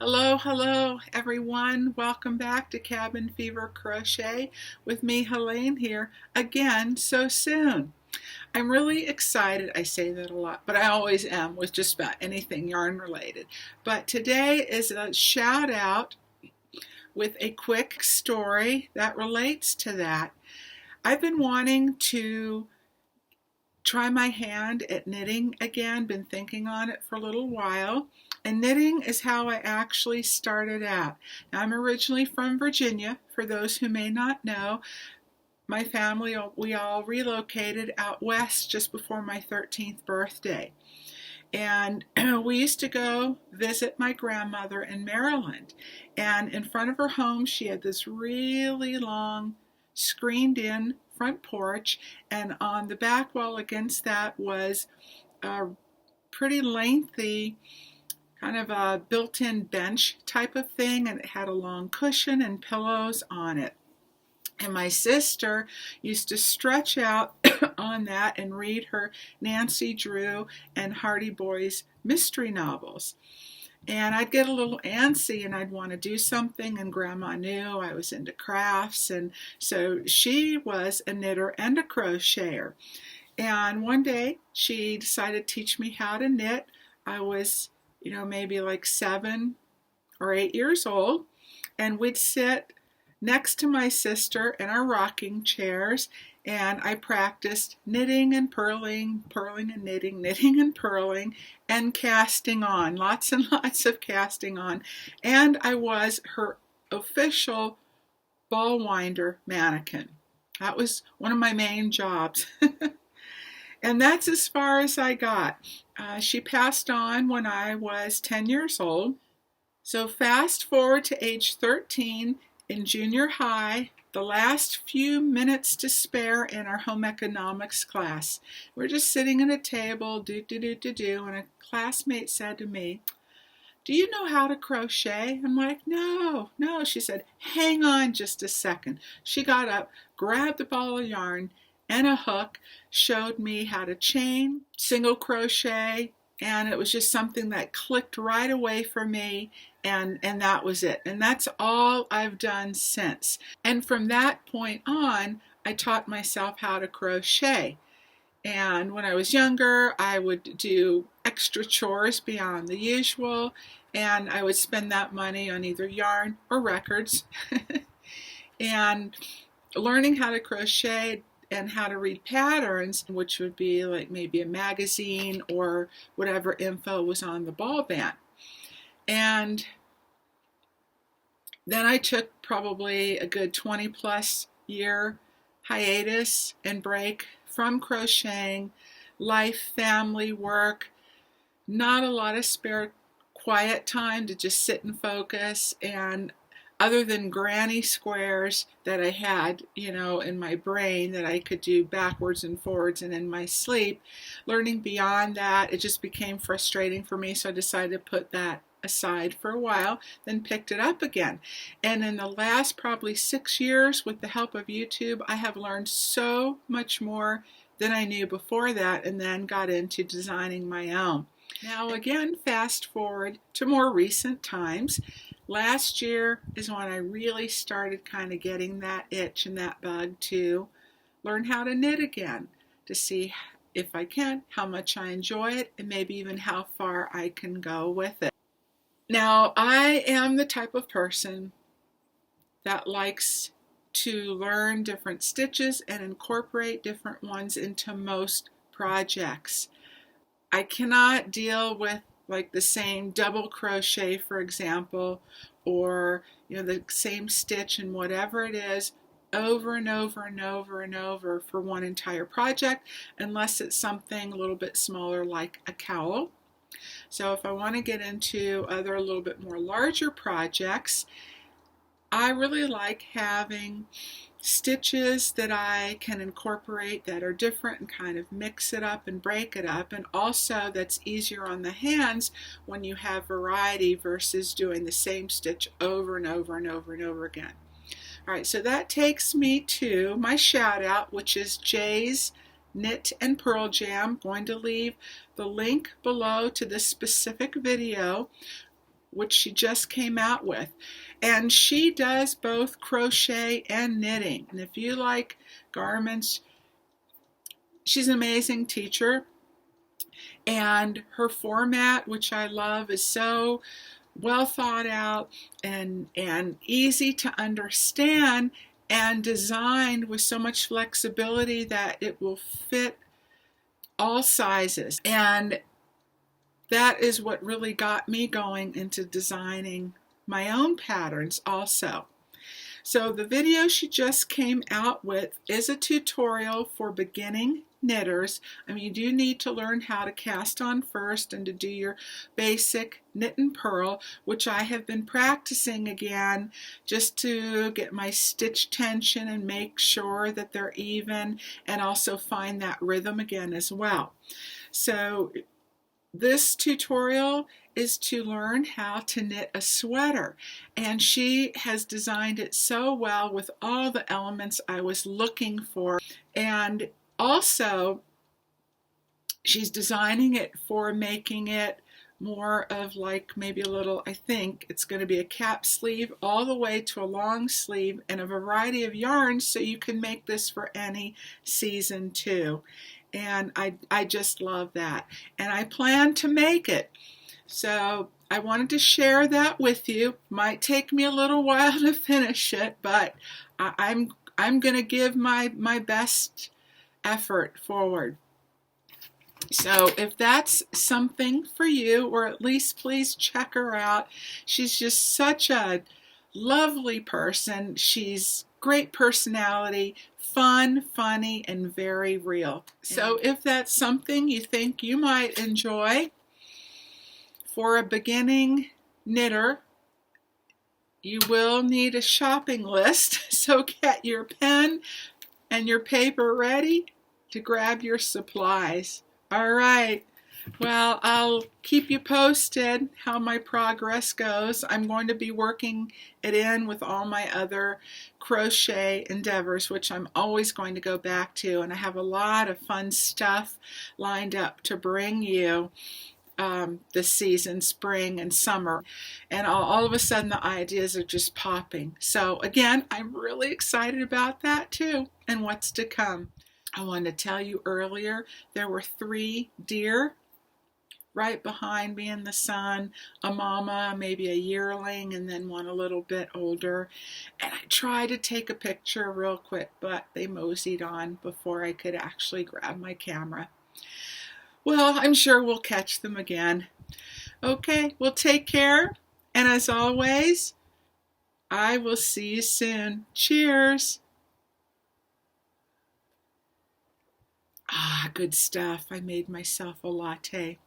Hello everyone. Welcome back to Cabin Fever Crochet with me, Helene, here again so soon. I'm really excited. I say that a lot, but I always am with just about anything yarn related. But today is a shout out with a quick story that relates to that. I've been wanting to try my hand at knitting again, been thinking on it for a little while. And knitting is how I actually started out. Now, I'm originally from Virginia. For those who may not know, my family, we all relocated out west just before my 13th birthday. And we used to go visit my grandmother in Maryland. And in front of her home, she had this really long screened-in front porch. And on the back wall against that was a pretty lengthy kind of a built-in bench type of thing, and it had a long cushion and pillows on it. And my sister used to stretch out on that and read her Nancy Drew and Hardy Boys mystery novels. And I'd get a little antsy and I'd want to do something, and Grandma knew I was into crafts, and so she was a knitter and a crocheter. And one day she decided to teach me how to knit. I was maybe like 7 or 8 years old, and we'd sit next to my sister in our rocking chairs, and I practiced knitting and purling, purling and knitting, knitting and purling, and casting on, lots and lots of casting on. And I was her official ball winder mannequin. That was one of my main jobs. And that's as far as I got. She passed on when I was 10 years old. So fast forward to age 13 in junior high, the last few minutes to spare in our home economics class. We're just sitting at a table, and a classmate said to me, "Do you know how to crochet?" I'm like, no. She said, "Hang on just a second." She got up, grabbed the ball of yarn and a hook, showed me how to chain, single crochet, and it was just something that clicked right away for me, and that was it. And that's all I've done since. And from that point on, I taught myself how to crochet. And when I was younger, I would do extra chores beyond the usual, and I would spend that money on either yarn or records. And learning how to crochet and how to read patterns, which would be like maybe a magazine or whatever info was on the ball band. And then I took probably a good 20 plus year hiatus and break from crocheting, life, family, work, not a lot of spare quiet time to just sit and focus. And other than granny squares that I had, in my brain that I could do backwards and forwards and in my sleep, learning beyond that, it just became frustrating for me. So I decided to put that aside for a while, then picked it up again. And in the last probably 6 years, with the help of YouTube, I have learned so much more than I knew before that, and then got into designing my own. Now again, fast forward to more recent times. Last year is when I really started kind of getting that itch and that bug to learn how to knit again, to see if I can, how much I enjoy it, and maybe even how far I can go with it. Now, I am the type of person that likes to learn different stitches and incorporate different ones into most projects. I cannot deal with like the same double crochet, for example, or the same stitch and whatever it is over and over and over and over for one entire project, unless it's something a little bit smaller like a cowl. So if I want to get into other a little bit more larger projects, I really like having stitches that I can incorporate that are different and kind of mix it up and break it up, and also that's easier on the hands when you have variety versus doing the same stitch over and over and over and over again. Alright, so that takes me to my shout out, which is Jay's Knit and Purl Jam. I'm going to leave the link below to this specific video which she just came out with. And she does both crochet and knitting. And if you like garments, she's an amazing teacher. And her format, which I love, is so well thought out and easy to understand, and designed with so much flexibility that it will fit all sizes. And that is what really got me going into designing my own patterns also. So the video she just came out with is a tutorial for beginning knitters. I mean, you do need to learn how to cast on first and to do your basic knit and purl, which I have been practicing again just to get my stitch tension and make sure that they're even, and also find that rhythm again as well. So this tutorial is to learn how to knit a sweater, and she has designed it so well with all the elements I was looking for. And also she's designing it for making it more of like maybe a little, I think it's going to be a cap sleeve all the way to a long sleeve, and a variety of yarns, so you can make this for any season too. And I just love that, and I plan to make it. So I wanted to share that with you. Might take me a little while to finish it, but I'm going to give my best effort forward. So if that's something for you, or at least please check her out. She's just such a lovely person. She's great personality, fun, funny, and very real. So if that's something you think you might enjoy for a beginning knitter, you will need a shopping list. So get your pen and your paper ready to grab your supplies. All right. Well, I'll keep you posted how my progress goes. I'm going to be working it in with all my other crochet endeavors, which I'm always going to go back to. And I have a lot of fun stuff lined up to bring you this season, spring and summer. And all of a sudden the ideas are just popping. So again, I'm really excited about that too, and what's to come. I wanted to tell you earlier, there were 3 deer right behind me in the sun, a mama, maybe a yearling, and then one a little bit older. And I tried to take a picture real quick, but they moseyed on before I could actually grab my camera. Well, I'm sure we'll catch them again. Okay, well, take care, and as always, I will see you soon. Cheers! Ah, good stuff. I made myself a latte.